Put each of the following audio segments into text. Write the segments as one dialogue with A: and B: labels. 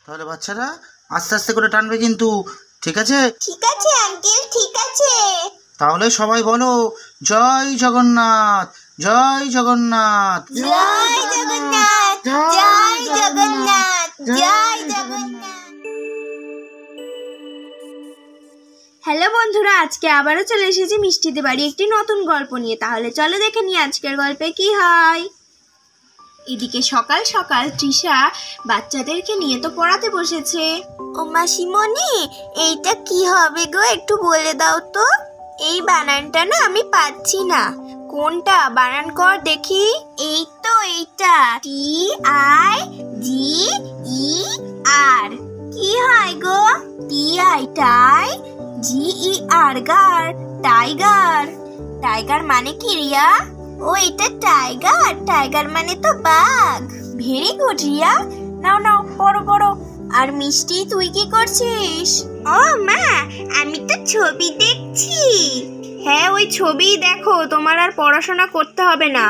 A: তাহলে বাচ্চারা আস্তে আস্তে করে টানবে কিন্তু, ঠিক আছে?
B: ঠিক আছে আঙ্কেল, ঠিক আছে।
A: তাহলে সবাই বলো, জয় জগন্নাথ, জয় জগন্নাথ,
B: জয় জগন্নাথ, জয় জগন্নাথ, জয় জগন্নাথ। হ্যালো বন্ধুরা, আজকে আবারও চলে এসেছি মিষ্টিদের বাড়ি একটি নতুন গল্প নিয়ে। তাহলে চলো দেখে নিই আজকের গল্পে কি হয়। এদিকে সকাল সকাল তৃষা বাচ্চাদেরকে নিয়ে তো পড়াতে বসেছে। ও মাসিমণি, এইটা কি হবে গো, একটু বলে দাও তো। এই বানানটা না আমি পাচ্ছি না। কোনটা? বানান কর দেখি। এই তো এইটা, TIGER। কি হয় গো? TI টাই, GER গার, টাইগার। টাইগার মানে কি রিয়া? ও এটা টাইগার, টাইগার মানে তো বাঘ। ভেরি গুড রিয়া, নাও নাও পড়ো পড়ো। আর মিষ্টি, তুই কি করছিস? ও মা, আমি তো ছবি দেখছি। হ্যাঁ, ওই ছবিই দেখো, তোমার আর পড়াশোনা করতে হবে না।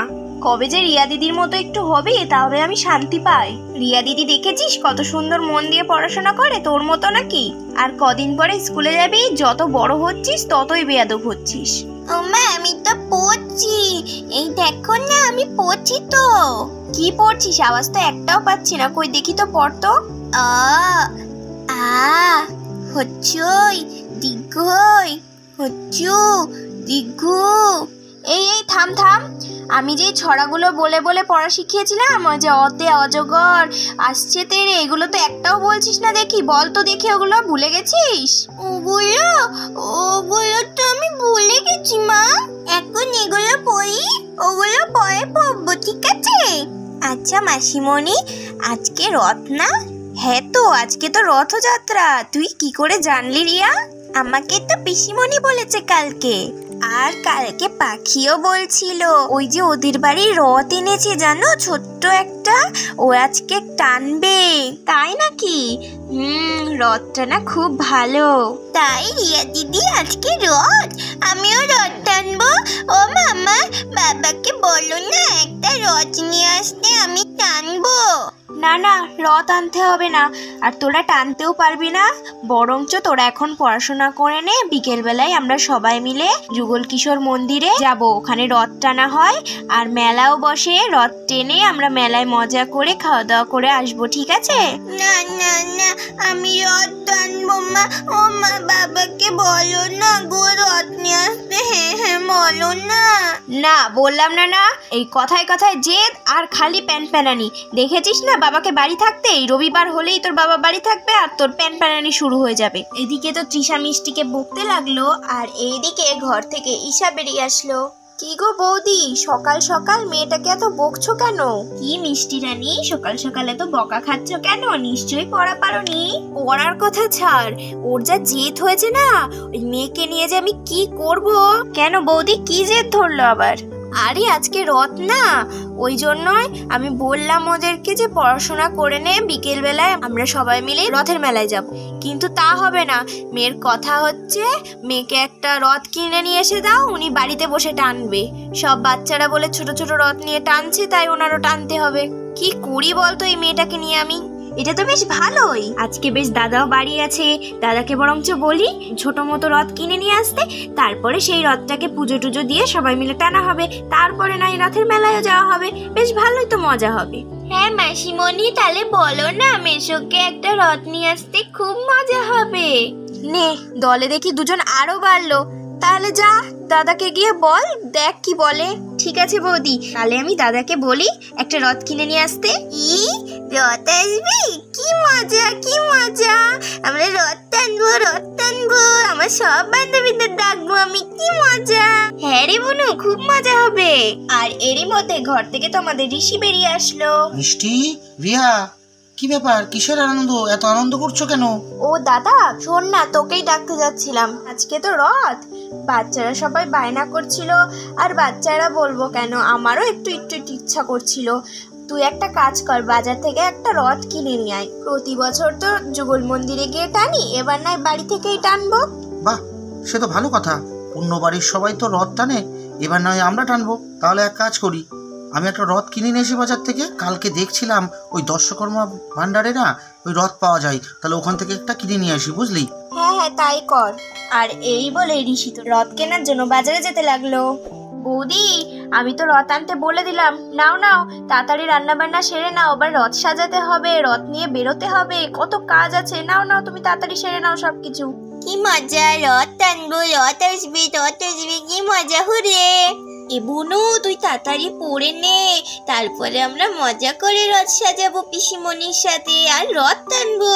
B: কবে যে রিয়া দিদির মতো একটু হবে, তাহলে আমি শান্তি পাই। রিয়া দিদি দেখেছিস কত সুন্দর মন দিয়ে পড়াশোনা করে, তোর মতো নাকি? আর কদিন পরে স্কুলে যাবি, যত বড় হচ্ছিস ততই বেয়াদব হচ্ছিস। ও মা, আমি তো পড়ছি, এই দেখো না আমি পড়ছি তো। কি পড়ছিস? আওয়াজ তো একটাও পাচ্ছি না, কই দেখি তো পড় তো। হচ্ছই দীর্ঘই, হচ্ছু দীর্ঘ। এই থাম থাম, আমি যে ছড়াগুলো বলে বলে পড়া শিখিয়েছিলাম, ওই যে অতে অজগর আসছে তেরে, এগুলো তো একটাও বলছিস না দেখি। বল তো দেখি, ওগুলো ভুলে গেছিস? ওগুলো তো আমি ভুলে গেছি মা। এখন এগুলো পড়ি, ওগুলো পরে পড়বো, ঠিক আছে? আচ্ছা মাসিমণি, আজকে রথ না? হ্যাঁ তো, আজকে তো রথযাত্রা। তুই কি করে জানলি রিয়া? আমাকে তো পিসিমণি বলেছে কালকে। আর কালকে পাখিও বলছিল, ওই যে ওদের বাড়ি রথ এনেছে জানো, ছোট্ট একটা, ও আজকে টানবে। তাই নাকি? রথটা না খুব ভালো। তাই রিয়া দিদি, আজকে রথ, আমিও রথ টানবো। ও মামা, বাবাকে বলো না একটা রথ নিয়ে আসতে, আমি টানবো। না না, রথ আনতে হবে না, আর তোরা টানতেও পারবি না। বরঞ্চ তোরা এখন পড়াশোনা করে নে, বিকেল বেলায় আমরা সবাই মিলে যুগল কিশোর মন্দিরে যাব, ওখানে রথ টানা হয় আর মেলাও বসে। রথ টেনে আমরা মেলায় মজা করে খাওয়া দাওয়া করে আসবো, ঠিক আছে? না না না, আমি রথ টানবো মা। ও মা, বাবাকে বলো না গো রথ নিয়ে আসতে। হ্যাঁ হ্যাঁ বলো না। না বললাম না না, এই কথায় কথায় জেদ আর খালি প্যানপ্যানানি। দেখেছিস না বাবাকে বাড়ি থাকতে, এই রবিবার হলেই তোর বাবা বাড়ি থাকবে আর তোর প্যানপ্যানানি শুরু হয়ে যাবে। এদিকে তো তৃষা মিষ্টিকে বকতে লাগলো, আর এইদিকে ঘর থেকে ঈশা বেরিয়ে আসলো। কি গো বৌদি, সকাল সকাল মেয়েটাকে এত বকছো কেন? কি মিষ্টি রানী, সকাল সকাল এত বকা খাচ্ছ কেন? নিশ্চয়ই পড়া পারোনি। পড়ার কথা ছাড়, ওর যা জেদ হয়েছে না, ওই মেয়েকে নিয়ে যে আমি কি করব। কেন বৌদি, কি জেদ ধরলো আবার? আরে আজকে রথ না, ওই জন্যই আমি বললাম ওদেরকে যে পড়াশোনা করে নে, বিকেল বেলায় আমরা সবাই মিলে রথের মেলায় যাব। কিন্তু তা হবে না, মেয়ের কথা হচ্ছে মেয়েকে একটা রথ কিনে নিয়ে এসে দাও, উনি বাড়িতে বসে টানবে। সব বাচ্চারা বলে ছোট ছোট রথ নিয়ে টানছে, তাই ওনারও টানতে হবে। কি করি বলতো এই মেয়েটাকে নিয়ে আমি? এটা তো বেশ ভালোই, আজকে বেশ দাদাও বাড়ি আছে, দাদাকে বরঞ্চ বলি ছোট মতো রথ কিনে নিয়ে আসতে, তারপরে সেই রথটাকে পুজো টুজো দিয়ে সবাই মিলে টানা হবে, তারপরে না এই রথের মেলায় যাওয়া হবে। বেশ ভালোই তো মজা হবে। হ্যাঁ মাসিমণি, তাহলে বলো না মেশোকে একটা রথ নিয়ে আসতে, খুব মজা হবে। নে, দলে দেখি দুজন আরো বাড়লো। তাহলে যা, দাদাকে গিয়ে বল, দেখ কি বলে। ঠিক আছে বৌদি, তাহলে আমি দাদাকে বলি একটা রথ কিনে নিয়ে আসতে। রথ আসবি? কি মজা, কি মজা, আমরা রথ টানবো, রথ টানবো, আমার সব বান্ধবীদের ডাকবো আমি, কি মজা। হ্যাঁ রে বুনু, খুব মজা হবে। আর এরই মধ্যে ঘর থেকে তো আমাদের ঋষি বেরিয়ে আসলো।
A: মিষ্টি, রিয়া, কি ব্যাপার, কিসের আনন্দ, এত আনন্দ করছো কেন?
B: ও দাদা শোন না, তোকেই ডাকতে যাচ্ছিলাম। আজকে তো রথ, বাচ্চারা সবাই বায়না করছিল, আর বাচ্চারা বলবো কেন, আমারও একটু একটু ইচ্ছা করছিল। তুই একটা কাজ কর, বাজার থেকে একটা রথ কিনে নিয়ে আয়। প্রতি বছর তো যুগল মন্দিরে গিয়ে টানি, এবার নয় বাড়ি থেকেই টানবো।
A: বাহ, সে তো ভালো কথা। অন্য বাড়ির সবাই তো রথ টানে, এবার নয় আমরা টানবো। তাহলে এক কাজ করি, আমি একটা রথ কিনে নিয়ে এসি বাজার থেকে। কালকে দেখছিলাম ওই দর্শকর্মা ভান্ডারে না ওই রথ পাওয়া যায়, তাহলে ওখান থেকে একটা কিনে নিয়ে আসি, বুঝলি?
B: হ্যাঁ হ্যাঁ তাই কর। আর এই বলে ঋষি তো রথ কেনার জন্য বাজারে যেতে লাগলো। বৌদি, আমি তো রথ আনতে বলে দিলাম, নাও নাও তাড়াতাড়ি রান্না বান্না সেরে নাও, আবার রথ সাজাতে হবে, রথ নিয়ে বেরোতে হবে, কত কাজ আছে। নাও নাও তুমি তাড়াতাড়ি সেরে নাও সবকিছু। কি মজা, রথ টানবো, রথ আসবে, কি মজা হুরে। এ বুনু, তুই তাড়াতাড়ি পড়ে নে, তারপরে আমরা মজা করে রথ সাজাবো পিসিমণির সাথে আর রথ টানবো।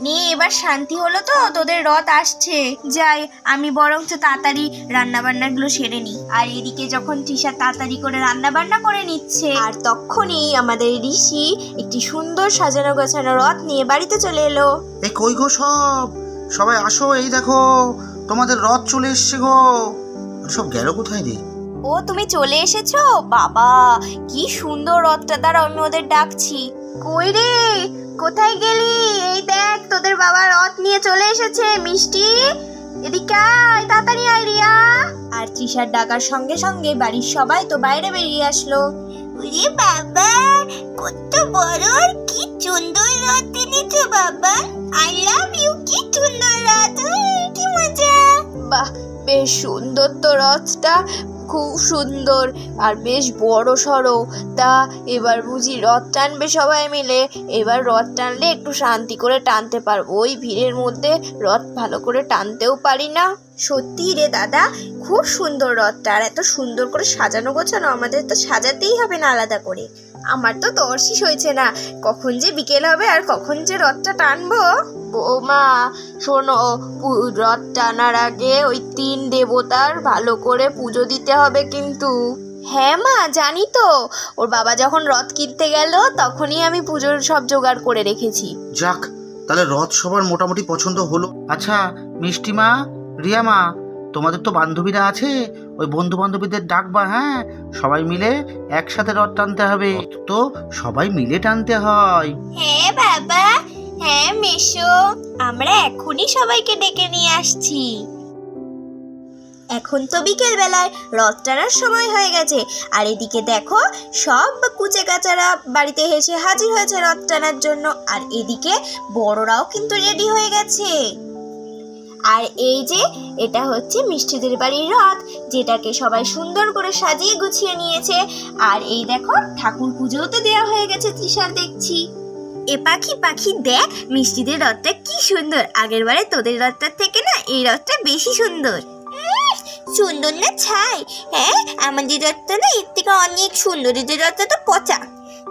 B: নে, এবার শান্তি হলো তো, তোদের রথ আসছে। যাই, আমি বরঞ্চ তাড়াতাড়ি রান্না বান্না গুলো সেরে নি। আর এদিকে যখন তৃষা তাড়াতাড়ি করে রান্না বান্না করে নিচ্ছে, আর তখনই আমাদের ঋষি একটি সুন্দর সাজানো গোছানো রথ নিয়ে বাড়িতে চলে এলো।
A: এই কই গো সবাই আসো, এই দেখো তোমাদের রথ চলে এসছে গো। সব গেল কোথায় রে?
B: ও, তুমি চলে এসেছো? বাবা, কি সুন্দর রথটা, দ্বারা আমি ওদের ডাকছি। কই রে, কোথায় গেলি? এই দেখ, তোদের বাবা রথ নিয়ে চলে এসেছে। মিষ্টি, এদিকে আয়, তাড়াতাড়ি আয় রিয়া। আর তৃষার ডাকার সঙ্গে সঙ্গে বাড়ির সবাই তো বাইরে বেরিয়ে আসলো। ওরে বাবা, কত বড়, কি সুন্দর রথ এনেছো বাবা। আই লাভ ইউ, কি সুন্দর রথ, কি মজা। বাহ, বেশ সুন্দর তো রথটা, খুব সুন্দর আর বেশ বড় সড়ো। তা এবার বুঝি রথ টানবে সবাই মিলে? এবার রথ টানলে একটু শান্তি করে টানতে পারবো, ওই ভিড়ের মধ্যে রথ ভালো করে টানতেও পারি না। সত্যি রে দাদা, খুব সুন্দর রথটা, আর এত সুন্দর করে সাজানো গোছানো, আমাদের তো সাজাতেই হবে না আলাদা করে। আমার তো তর্সিস হয়েছে না, কখন যে বিকেল হবে আর কখন যে রথটা টানবো। বৌমা শোনো, রথ টানার আগে ওই 3 দেবতার ভালো করে পুজো দিতে হবে কিন্তু। হ্যাঁ মা, জানি তো, ওর বাবা যখন রথ কিনতে গেল তখনই আমি পুজোর সব জোগাড় করে রেখেছি।
A: যাক, তাহলে রথ সবার মোটামুটি পছন্দ হলো। আচ্ছা মিষ্টি মা, রিয়া মা, তোমাদের তো বান্ধবীরা আছে, ওই বন্ধু বান্ধবীদের ডাকবা, হ্যাঁ? সবাই মিলে একসাথে রথ টানতে হবে, তো সবাই মিলে টানতে হয়।
B: হ্যাঁ বাবা, হ্যাঁ মেশো, আমরা এখনই সবাইকে ডেকে নিয়ে আসছি। এখন তো বিকেল বেলায় রথ টানার সময় হয়ে গেছে, আর এদিকে দেখো সব কুচে কাচারা বাড়িতে এসে হাজির হয়েছে রথ টানার জন্য। আর এদিকে বড়রাও কিন্তু রেডি হয়ে গেছে। আর এই যে এটা হচ্ছে মিষ্টিদের বাড়ির রথ, যেটাকে সবাই সুন্দর করে সাজিয়ে গুছিয়ে নিয়েছে। আর এই দেখো ঠাকুর পুজোও তো দেওয়া হয়ে গেছে তৃষার, দেখছি। এ পাখি দেখ, মিষ্টিদের রথটা কি সুন্দর, আগের বারে তোদের রথটার থেকে না এই রথটা বেশি সুন্দর। সুন্দর না ছাই? হ্যাঁ, আমাদের রথটা না এর থেকে অনেক সুন্দর, এদের রথটা তো পচা।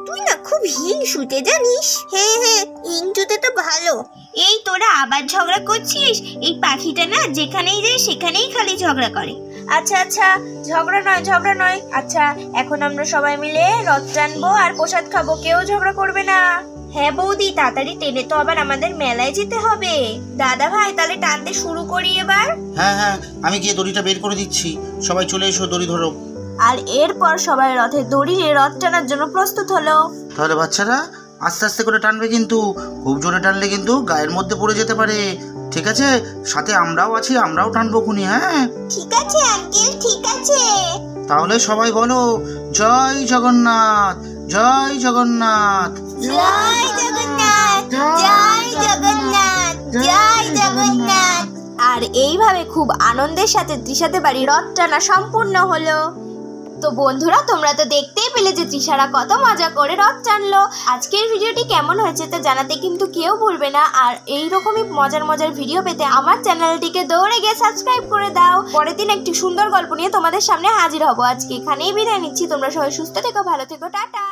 B: তুই না খুব হিংসুটে জানিস। হ্যাঁ হ্যাঁ, হিংসুটে তো ভালো। এই তোরা আবার ঝগড়া করছিস? এই পাখিটা না যেখানেই যায় সেখানেই খালি ঝগড়া করে। আচ্ছা আচ্ছা, ঝগড়া নয়। আচ্ছা, এখন আমরা সবাই মিলে রথ টানবো আর প্রসাদ খাবো, কেউ ঝগড়া করবে না। হ্যাঁ বৌদি, তাড়াতাড়ি টেনে তো আবার আমাদের মেলায় যেতে হবে। দাদা ভাই, তাহলে টানতে শুরু করি এবার।
A: হ্যাঁ, আমি গিয়ে দড়িটা বের করে দিচ্ছি, সবাই চলে এসো, দড়ি ধরো।
B: আর এরপর সবাই রথের দড়ি নিয়ে রথ টানার জন্য প্রস্তুত হলো।
A: তাহলে বাচ্চারা আস্তে আস্তে করে টানবে, কিন্তু খুব জোরে টানলে কিন্তু গায়ের মধ্যে পড়ে যেতে পারে, ঠিক আছে? সাথে আমরাও আছি, আমরাও টানবো খুনি। হ্যাঁ
B: ঠিক আছে আঙ্কেল, ঠিক আছে।
A: তাহলে সবাই বলো, জয় জগন্নাথ, জয় জগন্নাথ,
B: জয় জগন্নাথ, জয় জগন্নাথ, জয় জগন্নাথ। আর এইভাবে খুব আনন্দের সাথে তৃষাদের বাড়ি রথ টানা সম্পূর্ণ হলো। তো বন্ধুরা, তোমরা তো দেখতেই পেলে যে তৃষারা কত মজা করে রথ টানলো। আজকের ভিডিওটি কেমন হয়েছে তা জানাতে কিন্তু কেউ ভুলবে না। আর এইরকমই মজার ভিডিও পেতে আমার চ্যানেলটিকে দৌড়ে গিয়ে সাবস্ক্রাইব করে দাও। পরের দিন একটি সুন্দর গল্প নিয়ে তোমাদের সামনে হাজির হব। আজকে এখানেই বিদায় নিচ্ছি। তোমরা সবাই সুস্থ থেকো, ভালো থেকো, টাটা।